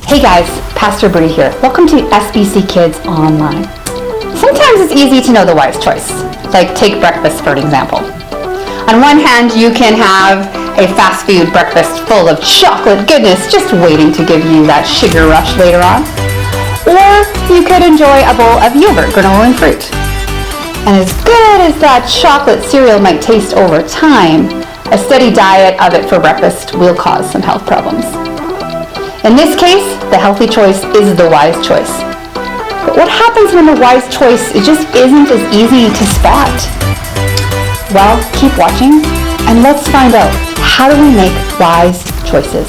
Hey guys, Pastor Bree here. Welcome to SBCkids Online. Sometimes it's easy to know the wise choice. Like take breakfast for an example. On one hand, you can have a fast food breakfast full of chocolate goodness just waiting to give you that sugar rush later on. Or you could enjoy a bowl of yogurt, granola, and fruit. And as good as that chocolate cereal might taste over time, a steady diet of it for breakfast will cause some health problems. In this case, the healthy choice is the wise choice. But what happens when the wise choice just isn't as easy to spot? Well, keep watching and let's find out, how do we make wise choices?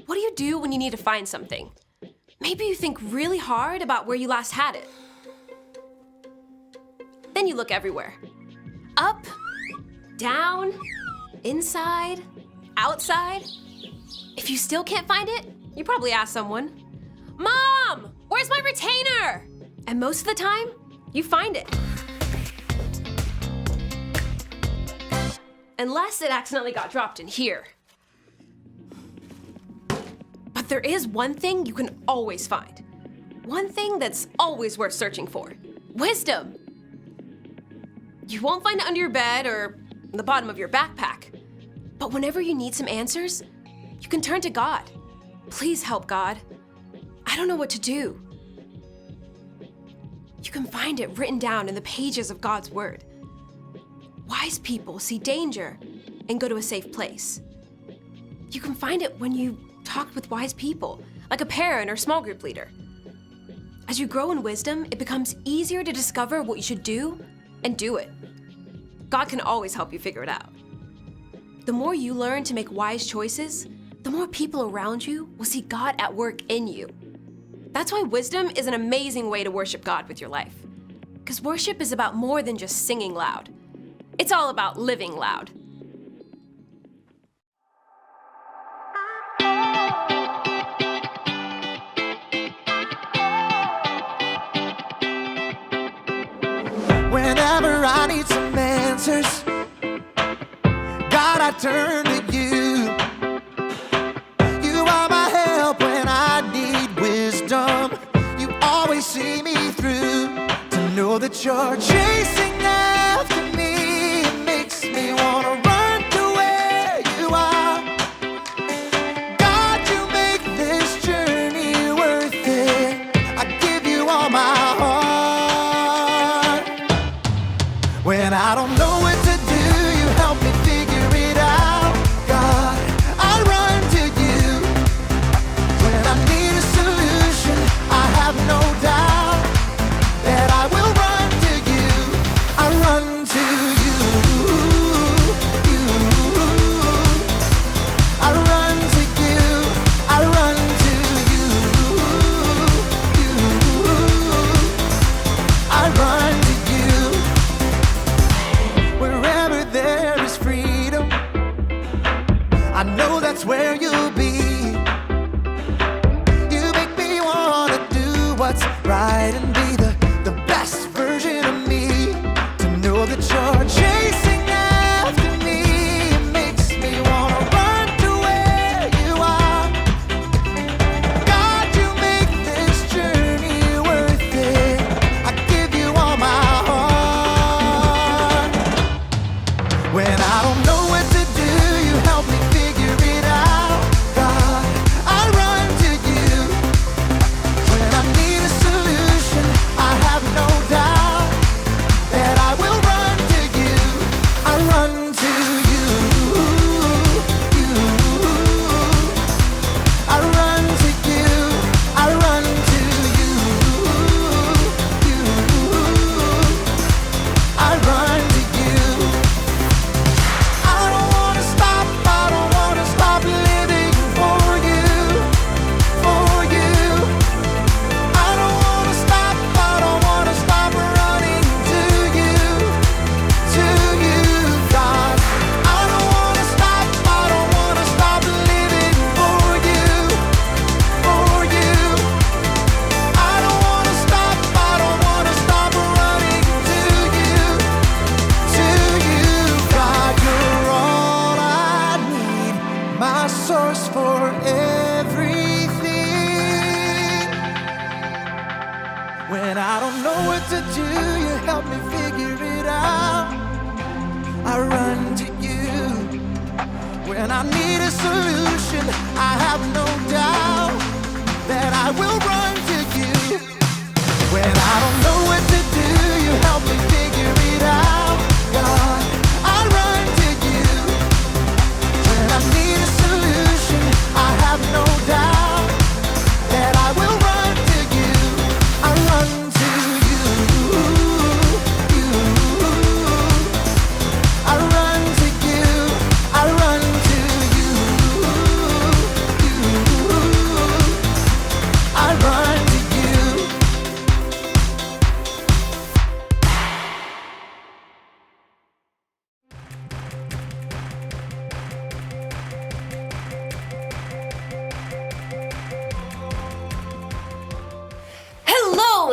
What do you do when you need to find something? Maybe you think really hard about where you last had it. Then you look everywhere. Up, down, inside, outside. If you still can't find it, you probably ask someone, "Mom, where's my retainer?" And most of the time, you find it. Unless it accidentally got dropped in here. But there is one thing you can always find. One thing that's always worth searching for. Wisdom. You won't find it under your bed or the bottom of your backpack. But whenever you need some answers, you can turn to God. Please help, God. I don't know what to do. You can find it written down in the pages of God's Word. Wise people see danger and go to a safe place. You can find it when you talk with wise people, like a parent or small group leader. As you grow in wisdom, it becomes easier to discover what you should do and do it. God can always help you figure it out. The more you learn to make wise choices, the more people around you will see God at work in you. That's why wisdom is an amazing way to worship God with your life. Because worship is about more than just singing loud. It's all about living loud. Whenever I need some answers, God, I turn to you. You are my help when I need wisdom. You always see me through. To know that you're chasing after me, it makes me wanna run to where you are. God, you make this journey worth it. I give you all my heart. When I don't know what to do, you help me figure it out. God, I run to you. When I need a solution, I have no doubt that I will run to you. I run to you. I run to you. I run to you. I run to you. Wherever there is freedom, I know that's where you'll be. You make me wanna do what's right and be the best version of me. To know that you're chasing after me, it makes me wanna run to where you are. God, you make this journey worth it. I give you all my heart. When I don't know what to do, you help me figure it out. God, I run to you. When I need a solution,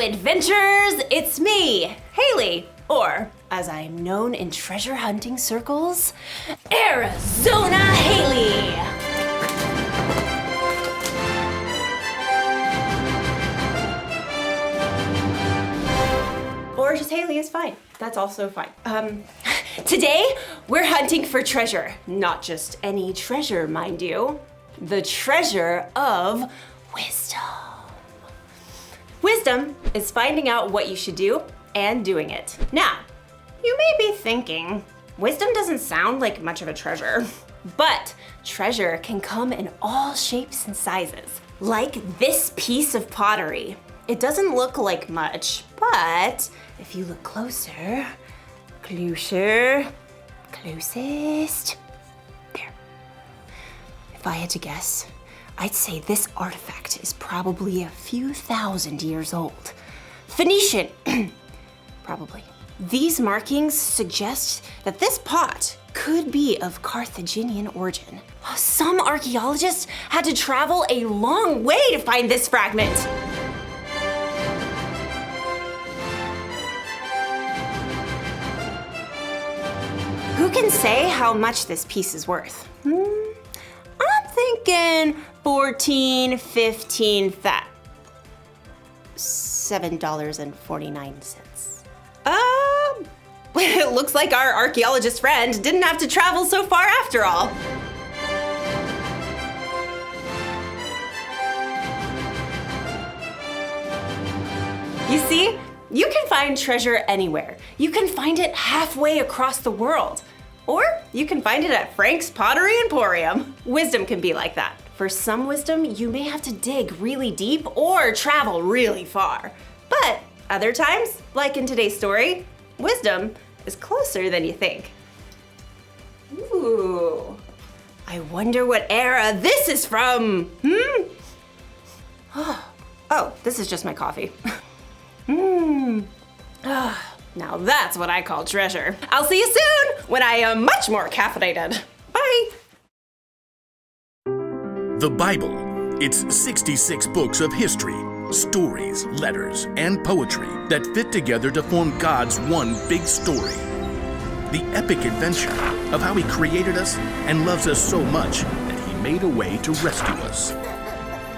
adventurers! It's me, Haley, or as I'm known in treasure hunting circles, Arizona Haley! Or just Haley is fine. That's also fine. Today, we're hunting for treasure. Not just any treasure, mind you. The treasure of wisdom. Wisdom is finding out what you should do and doing it. Now, you may be thinking, wisdom doesn't sound like much of a treasure, but treasure can come in all shapes and sizes. Like this piece of pottery. It doesn't look like much, but if you look closer, closest, there. If I had to guess, I'd say this artifact is probably a few thousand years old. Phoenician, probably. These markings suggest that this pot could be of Carthaginian origin. Some archaeologists had to travel a long way to find this fragment. Who can say how much this piece is worth? I'm thinking 14, 15, $7.49. It looks like our archaeologist friend didn't have to travel so far after all. You see, you can find treasure anywhere. You can find it halfway across the world. Or you can find it at Frank's Pottery Emporium. Wisdom can be like that. For some wisdom, you may have to dig really deep or travel really far. But other times, like in today's story, wisdom is closer than you think. Ooh, I wonder what era this is from. Oh, this is just my coffee. Now that's what I call treasure. I'll see you soon when I am much more caffeinated. Bye. The Bible. It's 66 books of history, stories, letters, and poetry that fit together to form God's one big story. The epic adventure of how He created us and loves us so much that He made a way to rescue us.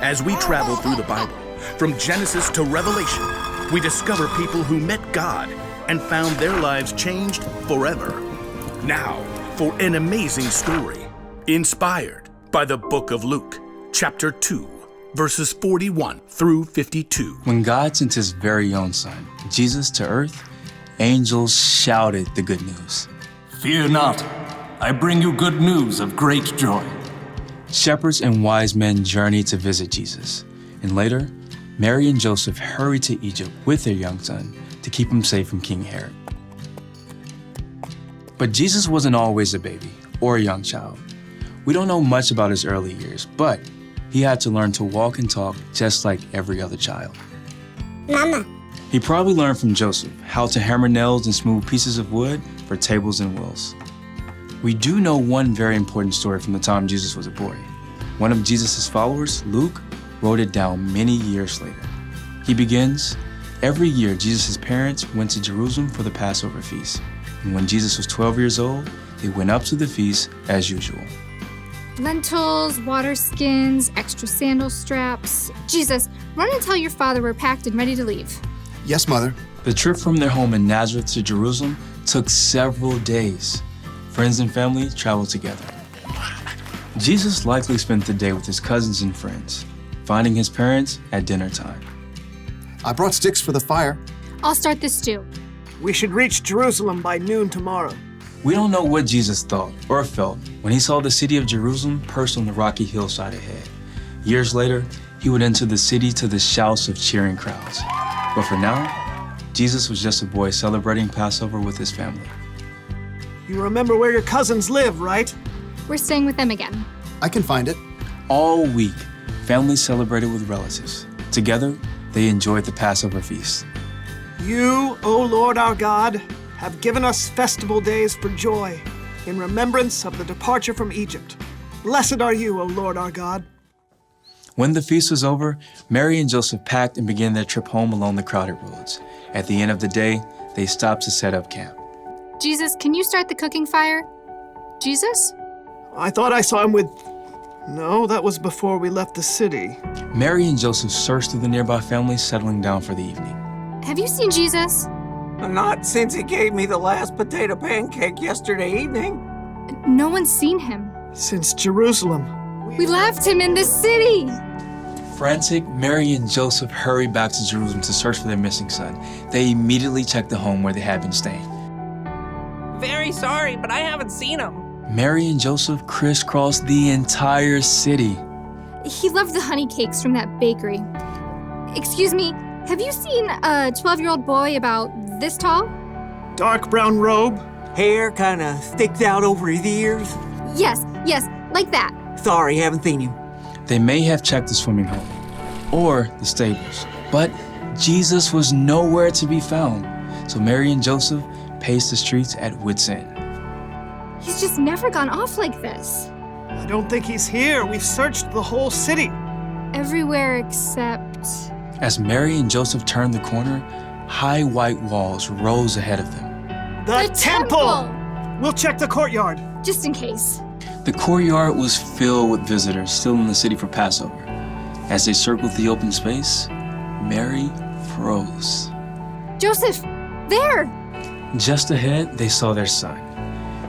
As we travel through the Bible, from Genesis to Revelation, we discover people who met God and found their lives changed forever. Now, for an amazing story, inspired by the book of Luke, chapter 2, verses 41 through 52. When God sent His very own Son, Jesus, to earth, angels shouted the good news. Fear not, I bring you good news of great joy. Shepherds and wise men journeyed to visit Jesus, and later, Mary and Joseph hurried to Egypt with their young son to keep him safe from King Herod. But Jesus wasn't always a baby or a young child. We don't know much about his early years, but he had to learn to walk and talk just like every other child. Mama. He probably learned from Joseph how to hammer nails and smooth pieces of wood for tables and wheels. We do know one very important story from the time Jesus was a boy. One of Jesus' followers, Luke, wrote it down many years later. He begins, every year Jesus' parents went to Jerusalem for the Passover feast. And when Jesus was 12 years old, they went up to the feast as usual. Lentils, water skins, extra sandal straps. Jesus, run and tell your father we're packed and ready to leave. Yes, Mother. The trip from their home in Nazareth to Jerusalem took several days. Friends and family traveled together. Jesus likely spent the day with his cousins and friends, finding his parents at dinner time. I brought sticks for the fire. I'll start this stew. We should reach Jerusalem by noon tomorrow. We don't know what Jesus thought or felt when he saw the city of Jerusalem perched on the rocky hillside ahead. Years later, he would enter the city to the shouts of cheering crowds. But for now, Jesus was just a boy celebrating Passover with his family. You remember where your cousins live, right? We're staying with them again. I can find it. All week, families celebrated with relatives. Together, they enjoyed the Passover feast. You, O Lord our God, have given us festival days for joy, in remembrance of the departure from Egypt. Blessed are you, O Lord our God. When the feast was over, Mary and Joseph packed and began their trip home along the crowded roads. At the end of the day, they stopped to set up camp. Jesus, can you start the cooking fire? Jesus? I thought I saw him with... No, that was before we left the city. Mary and Joseph searched through the nearby families, settling down for the evening. Have you seen Jesus? Not since he gave me the last potato pancake yesterday evening. No one's seen him. Since Jerusalem. We left him in the city. Frantic, Mary and Joseph hurried back to Jerusalem to search for their missing son. They immediately checked the home where they had been staying. Very sorry, but I haven't seen him. Mary and Joseph crisscrossed the entire city. He loved the honey cakes from that bakery. Excuse me, have you seen a 12-year-old boy about this tall? Dark brown robe. Hair kinda sticks out over his ears. Yes, like that. Sorry, haven't seen him. They may have checked the swimming hole or the stables, but Jesus was nowhere to be found. So Mary and Joseph paced the streets at wit's end. He's just never gone off like this. I don't think he's here. We've searched the whole city. Everywhere except... As Mary and Joseph turned the corner, high white walls rose ahead of them. The temple! We'll check the courtyard. Just in case. The courtyard was filled with visitors still in the city for Passover. As they circled the open space, Mary froze. Joseph, there! Just ahead, they saw their son.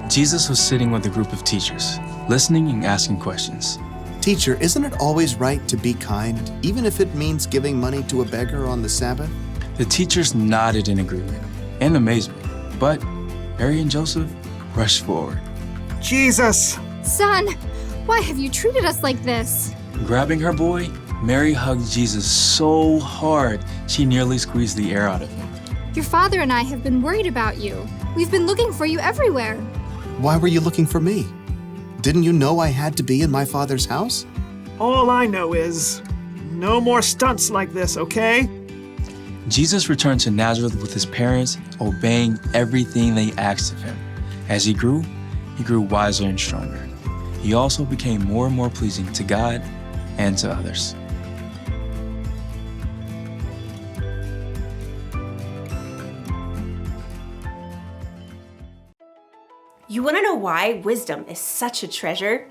Jesus was sitting with a group of teachers, listening and asking questions. Teacher, isn't it always right to be kind, even if it means giving money to a beggar on the Sabbath? The teachers nodded in agreement and amazement, but Mary and Joseph rushed forward. Jesus! Son, why have you treated us like this? Grabbing her boy, Mary hugged Jesus so hard she nearly squeezed the air out of him. Your father and I have been worried about you. We've been looking for you everywhere. Why were you looking for me? Didn't you know I had to be in my father's house? All I know is, no more stunts like this, okay? Jesus returned to Nazareth with his parents, obeying everything they asked of him. As he grew wiser and stronger. He also became more and more pleasing to God and to others. You want to know why wisdom is such a treasure?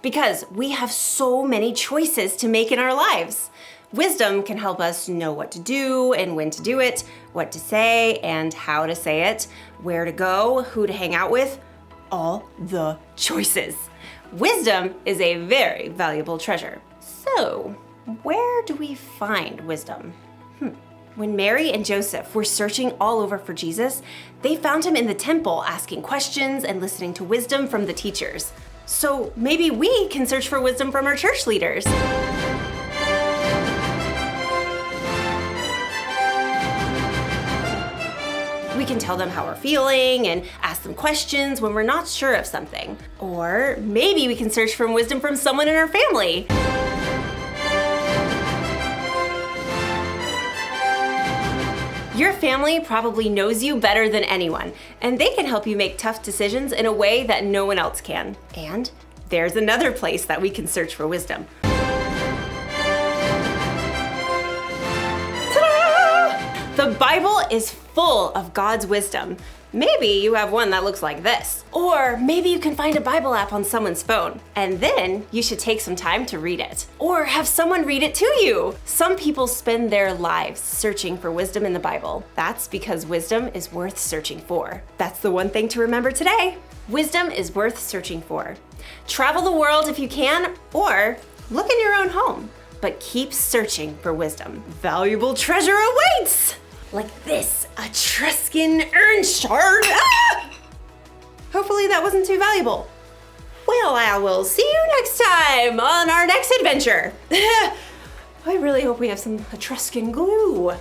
Because we have so many choices to make in our lives. Wisdom can help us know what to do and when to do it, what to say and how to say it, where to go, who to hang out with, all the choices. Wisdom is a very valuable treasure. So, where do we find wisdom? When Mary and Joseph were searching all over for Jesus, they found him in the temple asking questions and listening to wisdom from the teachers. So maybe we can search for wisdom from our church leaders. We can tell them how we're feeling and ask them questions when we're not sure of something. Or maybe we can search for wisdom from someone in our family. Your family probably knows you better than anyone, and they can help you make tough decisions in a way that no one else can. And there's another place that we can search for wisdom. Ta-da! The Bible is full of God's wisdom. Maybe you have one that looks like this. Or maybe you can find a Bible app on someone's phone, and then you should take some time to read it. Or have someone read it to you. Some people spend their lives searching for wisdom in the Bible. That's because wisdom is worth searching for. That's the one thing to remember today. Wisdom is worth searching for. Travel the world if you can, or look in your own home. But keep searching for wisdom. Valuable treasure awaits! Like this Etruscan urn shard. Ah! Hopefully that wasn't too valuable. Well, I will see you next time on our next adventure. I really hope we have some Etruscan glue.